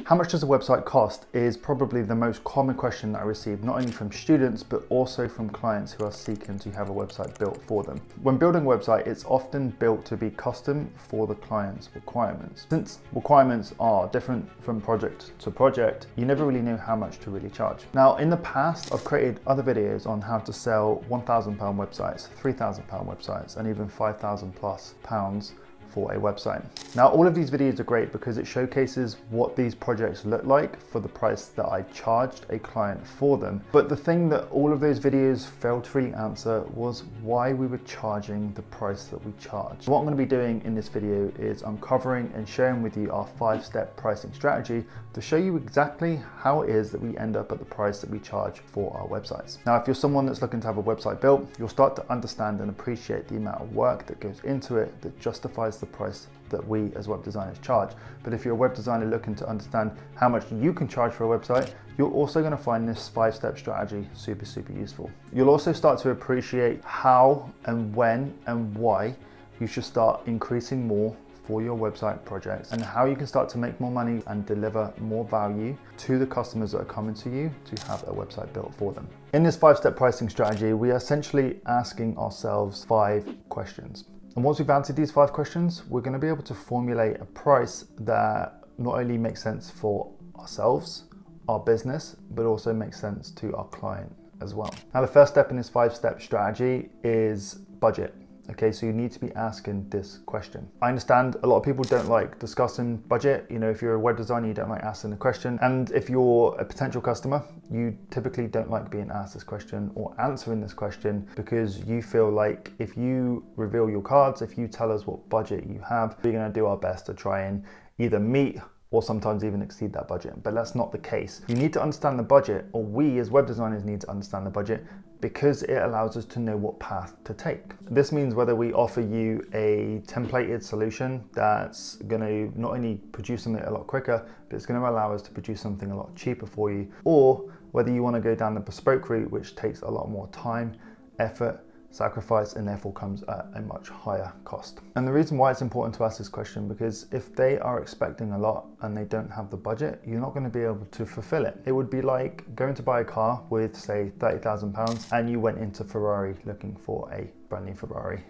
How much does a website cost is probably the most common question that I receive, not only from students, but also from clients who are seeking to have a website built for them. When building a website, it's often built to be custom for the client's requirements. Since requirements are different from project to project, you never really know how much to really charge. Now, in the past, I've created other videos on how to sell £1,000 websites, £3,000 websites, and even £5,000+ for a website. Now, all of these videos are great because it showcases what these projects look like for the price that I charged a client for them. But the thing that all of those videos failed to really answer was why we were charging the price that we charged. What I'm going to be doing in this video is uncovering and sharing with you our 5-step pricing strategy to show you exactly how it is that we end up at the price that we charge for our websites. Now, if you're someone that's looking to have a website built, you'll start to understand and appreciate the amount of work that goes into it that justifies the price that we as web designers charge. But if you're a web designer looking to understand how much you can charge for a website, you're also going to find this 5-step strategy super useful. You'll also start to appreciate how and when and why you should start increasing more for your website projects, and how you can start to make more money and deliver more value to the customers that are coming to you to have a website built for them. In this 5-step pricing strategy, we are essentially asking ourselves 5 questions. And once we've answered these 5 questions, we're going to be able to formulate a price that not only makes sense for ourselves, our business, but also makes sense to our client as well. Now, the first step in this 5-step strategy is budget. Okay, so you need to be asking this question. I understand a lot of people don't like discussing budget. You know, if you're a web designer, you don't like asking the question. And if you're a potential customer, you typically don't like being asked this question or answering this question, because you feel like if you reveal your cards, if you tell us what budget you have, we're gonna do our best to try and either meet or sometimes even exceed that budget. But that's not the case. You need to understand the budget, or we as web designers need to understand the budget, because it allows us to know what path to take. This means whether we offer you a templated solution that's going to not only produce something a lot quicker, but it's going to allow us to produce something a lot cheaper for you, or whether you want to go down the bespoke route, which takes a lot more time, effort, sacrifice, and therefore comes at a much higher cost. And the reason why it's important to ask this question, because if they are expecting a lot and they don't have the budget, you're not going to be able to fulfill it. It would be like going to buy a car with, say, £30,000 and you went into Ferrari looking for a brand new Ferrari.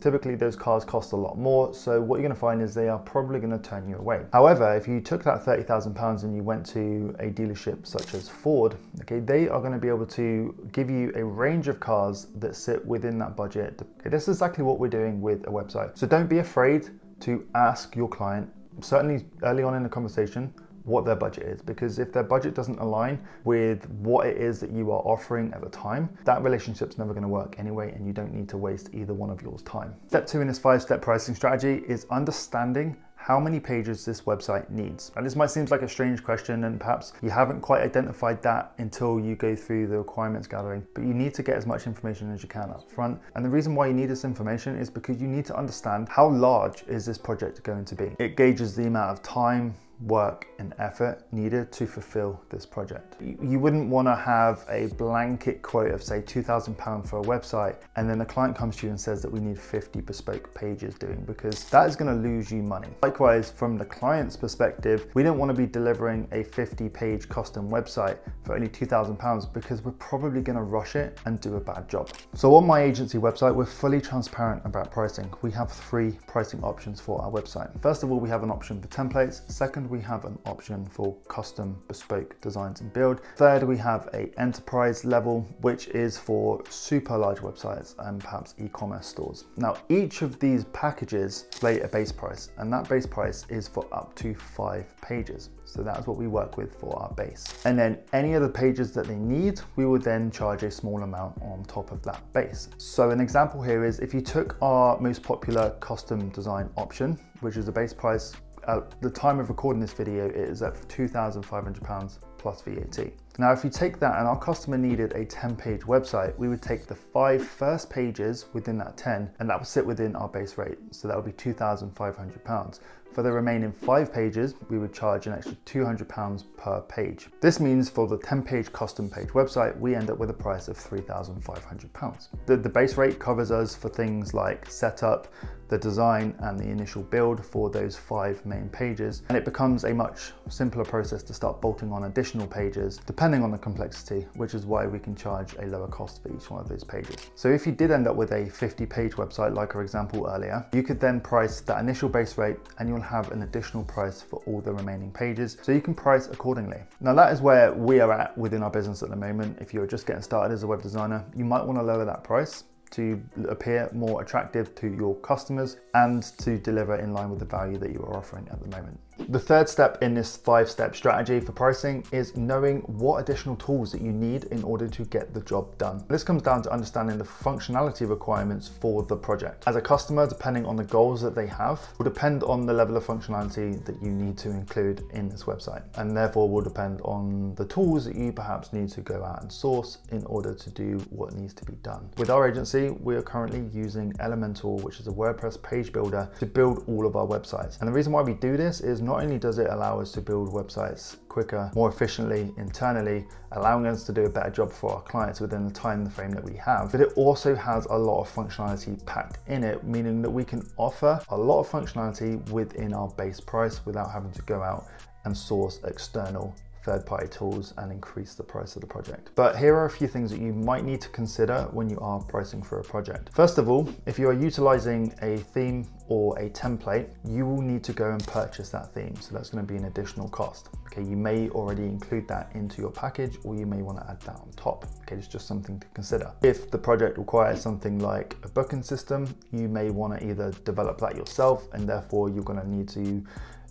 Typically those cars cost a lot more, so what you're going to find is they are probably going to turn you away. However, if you took that £30,000 and you went to a dealership such as Ford, okay, they are going to be able to give you a range of cars that sit within that budget. Okay, this is exactly what we're doing with a website. So don't be afraid to ask your client, certainly early on in the conversation, what their budget is, because if their budget doesn't align with what it is that you are offering at the time, that relationship's never going to work anyway, and you don't need to waste either one of yours time. Step 2 in this 5-step pricing strategy is understanding how many pages this website needs. And this might seem like a strange question, and perhaps you haven't quite identified that until you go through the requirements gathering, but you need to get as much information as you can up front. And the reason why you need this information is because you need to understand how large is this project going to be. It gauges the amount of time, work and effort needed to fulfill this project. You wouldn't want to have a blanket quote of, say, £2,000 for a website, and then the client comes to you and says that we need 50 bespoke pages doing, because that is going to lose you money. Likewise, from the client's perspective, we don't want to be delivering a 50-page custom website for only £2,000, because we're probably going to rush it and do a bad job. So on my agency website, we're fully transparent about pricing. We have 3 pricing options for our website. First of all, we have an option for templates. Second, we have an option for custom bespoke designs and build. Third, we have an enterprise level, which is for super large websites and perhaps e-commerce stores. Now, each of these packages display a base price, and that base price is for up to 5 pages. So that's what we work with for our base. And then any other pages that they need, we would then charge a small amount on top of that base. So an example here is if you took our most popular custom design option, which is a base price. At the time of recording this video, it is at £2,500 plus VAT. Now, if you take that and our customer needed a 10-page website, we would take the 5 first pages within that 10, and that would sit within our base rate. So that would be £2,500. For the remaining 5 pages, we would charge an extra £200 per page. This means for the 10-page custom page website, we end up with a price of £3,500. The base rate covers us for things like setup, the design and the initial build for those 5 main pages, and it becomes a much simpler process to start bolting on additional pages depending on the complexity, which is why we can charge a lower cost for each one of those pages. So if you did end up with a 50-page website like our example earlier, you could then price that initial base rate and you'll have an additional price for all the remaining pages, so you can price accordingly. Now that is where we are at within our business at the moment. If you're just getting started as a web designer, you might want to lower that price to appear more attractive to your customers and to deliver in line with the value that you are offering at the moment. The third step in this 5-step strategy for pricing is knowing what additional tools that you need in order to get the job done. This comes down to understanding the functionality requirements for the project. As a customer, depending on the goals that they have, will depend on the level of functionality that you need to include in this website, and therefore will depend on the tools that you perhaps need to go out and source in order to do what needs to be done. With our agency, we are currently using Elementor, which is a WordPress page builder, to build all of our websites. And the reason why we do this is not only does it allow us to build websites quicker, more efficiently internally, allowing us to do a better job for our clients within the time frame that we have, but it also has a lot of functionality packed in it, meaning that we can offer a lot of functionality within our base price without having to go out and source external third-party tools and increase the price of the project. But here are a few things that you might need to consider when you are pricing for a project. First of all, if you are utilizing a theme or a template, you will need to go and purchase that theme. So that's going to be an additional cost. Okay, you may already include that into your package, or you may want to add that on top. Okay, it's just something to consider. If the project requires something like a booking system, you may want to either develop that yourself, and therefore you're going to need to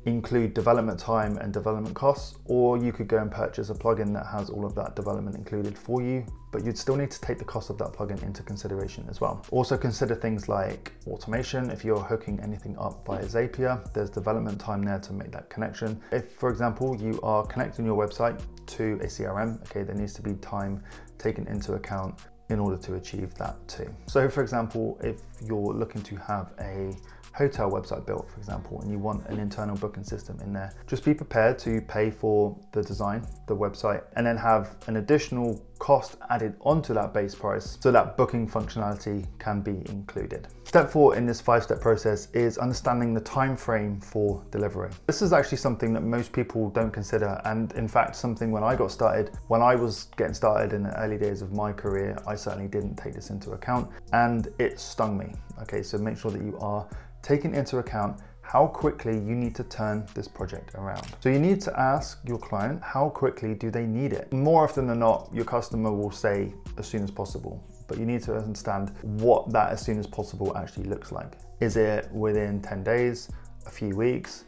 include development time and development costs, or you could go and purchase a plugin that has all of that development included for you, but you'd still need to take the cost of that plugin into consideration as well. Also consider things like automation. If you're hooking anything up via Zapier, there's development time there to make that connection. If, for example, you are connecting your website to a CRM, okay, there needs to be time taken into account in order to achieve that too. So for example, if you're looking to have a hotel website built, for example, and you want an internal booking system in there, just be prepared to pay for the design, the website, and then have an additional cost added onto that base price so that booking functionality can be included. Step 4 in this 5-step process is understanding the time frame for delivery. This is actually something that most people don't consider, and in fact something when I got started, when I was getting started in the early days of my career, I certainly didn't take this into account and it stung me. Okay, so make sure that you are taking into account how quickly you need to turn this project around. So you need to ask your client, how quickly do they need it? More often than not, your customer will say as soon as possible, but you need to understand what that as soon as possible actually looks like. Is it within 10 days, a few weeks,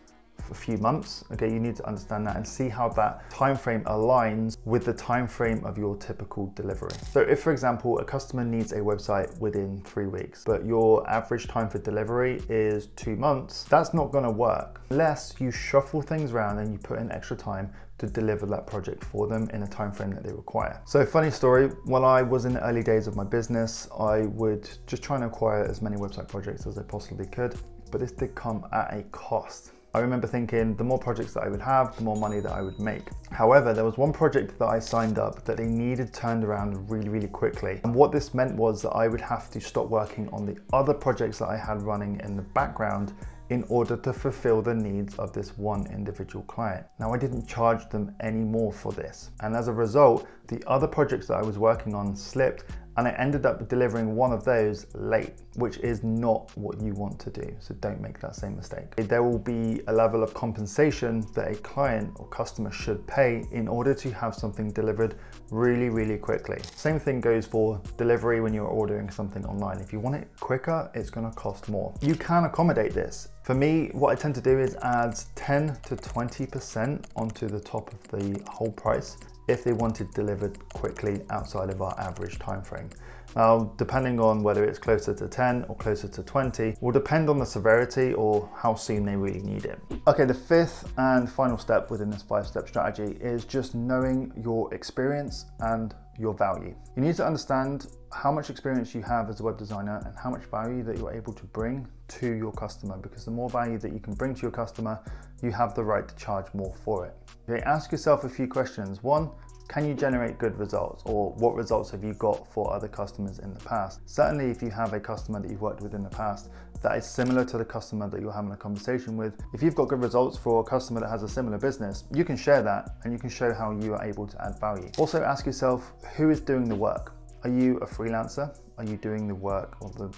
a few months? Okay, you need to understand that and see how that time frame aligns with the time frame of your typical delivery. So if, for example, a customer needs a website within 3 weeks, but your average time for delivery is 2 months, that's not going to work unless you shuffle things around and you put in extra time to deliver that project for them in a time frame that they require. So funny story, when I was in the early days of my business, I would just try and acquire as many website projects as I possibly could, but this did come at a cost. I remember thinking the more projects that I would have, the more money that I would make. However, there was one project that I signed up that they needed turned around really, really quickly. And what this meant was that I would have to stop working on the other projects that I had running in the background in order to fulfill the needs of this one individual client. Now, I didn't charge them any more for this. And as a result, the other projects that I was working on slipped, and I ended up delivering one of those late, which is not what you want to do. So don't make that same mistake. There will be a level of compensation that a client or customer should pay in order to have something delivered really, really quickly. Same thing goes for delivery when you're ordering something online. If you want it quicker, it's gonna cost more. You can accommodate this. For me, what I tend to do is add 10 to 20% onto the top of the whole price if they want it delivered quickly outside of our average time frame. Now, depending on whether it's closer to 10 or closer to 20, will depend on the severity or how soon they really need it. Okay, the fifth and final step within this 5-step strategy is just knowing your experience and your value. You need to understand how much experience you have as a web designer and how much value that you're able to bring to your customer, because the more value that you can bring to your customer, you have the right to charge more for it. Okay, ask yourself a few questions. One, can you generate good results, or what results have you got for other customers in the past? Certainly if you have a customer that you've worked with in the past that is similar to the customer that you're having a conversation with, if you've got good results for a customer that has a similar business, you can share that and you can show how you are able to add value. Also ask yourself, who is doing the work? Are you a freelancer? Are you doing the work or the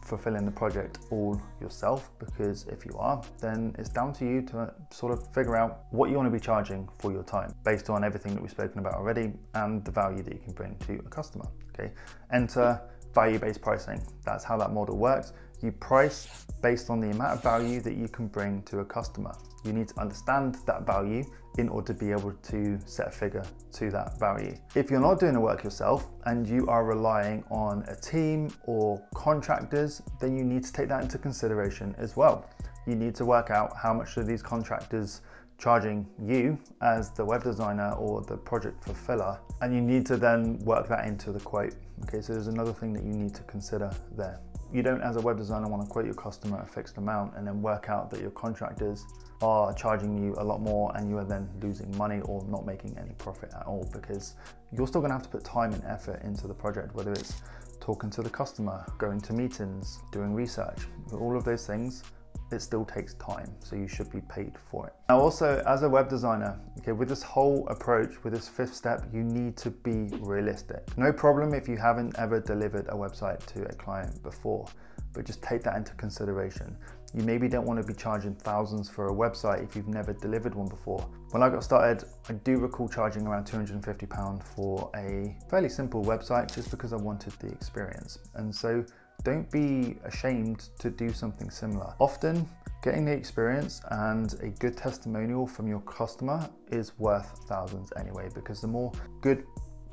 fulfilling the project all yourself? Because if you are, then it's down to you to sort of figure out what you want to be charging for your time based on everything that we've spoken about already and the value that you can bring to a customer. Okay, enter value-based pricing. That's how that model works. You price based on the amount of value that you can bring to a customer. You need to understand that value in order to be able to set a figure to that value. If you're not doing the work yourself and you are relying on a team or contractors, then you need to take that into consideration as well. You need to work out how much are these contractors charging you as the web designer or the project fulfiller, and you need to then work that into the quote. Okay, so there's another thing that you need to consider there. You don't, as a web designer, want to quote your customer a fixed amount and then work out that your contractors are charging you a lot more and you are then losing money or not making any profit at all, because you're still going to have to put time and effort into the project, whether it's talking to the customer, going to meetings, doing research, all of those things. It still takes time, so you should be paid for it. Now also, as a web designer, okay, with this whole approach, with this 5th step, you need to be realistic. No problem if you haven't ever delivered a website to a client before, but just take that into consideration. You maybe don't want to be charging thousands for a website if you've never delivered one before. When I got started, I do recall charging around £250 for a fairly simple website just because I wanted the experience. And so don't be ashamed to do something similar. Often, getting the experience and a good testimonial from your customer is worth thousands anyway, because the more good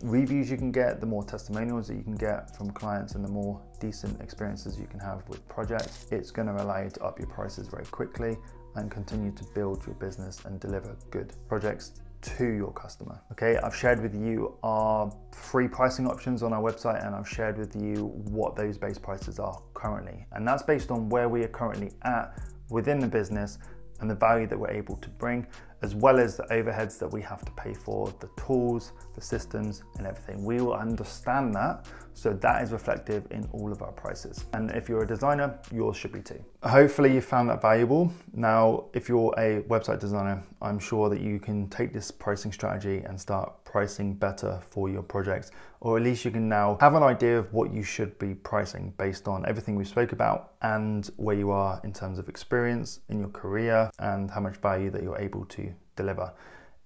reviews you can get, the more testimonials that you can get from clients, and the more decent experiences you can have with projects, it's going to allow you to up your prices very quickly and continue to build your business and deliver good projects to your customer. Okay, I've shared with you our free pricing options on our website, and I've shared with you what those base prices are currently. And that's based on where we are currently at within the business and the value that we're able to bring, as well as the overheads that we have to pay for, the tools, the systems, and everything. We will understand that, so that is reflective in all of our prices. And if you're a designer, yours should be too. Hopefully you found that valuable. Now, if you're a website designer, I'm sure that you can take this pricing strategy and start pricing better for your projects, or at least you can now have an idea of what you should be pricing based on everything we spoke about and where you are in terms of experience in your career and how much value that you're able to deliver.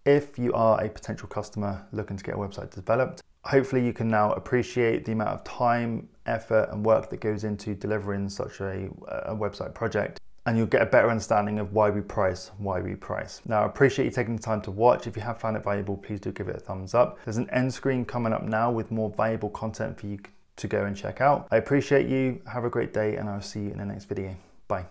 If you are a potential customer looking to get a website developed, hopefully you can now appreciate the amount of time, effort, and work that goes into delivering such a website project, and you'll get a better understanding of why we price. Now, I appreciate you taking the time to watch. If you have found it valuable, please do give it a thumbs up. There's an end screen coming up now with more valuable content for you to go and check out. I appreciate you. Have a great day, and I'll see you in the next video. Bye.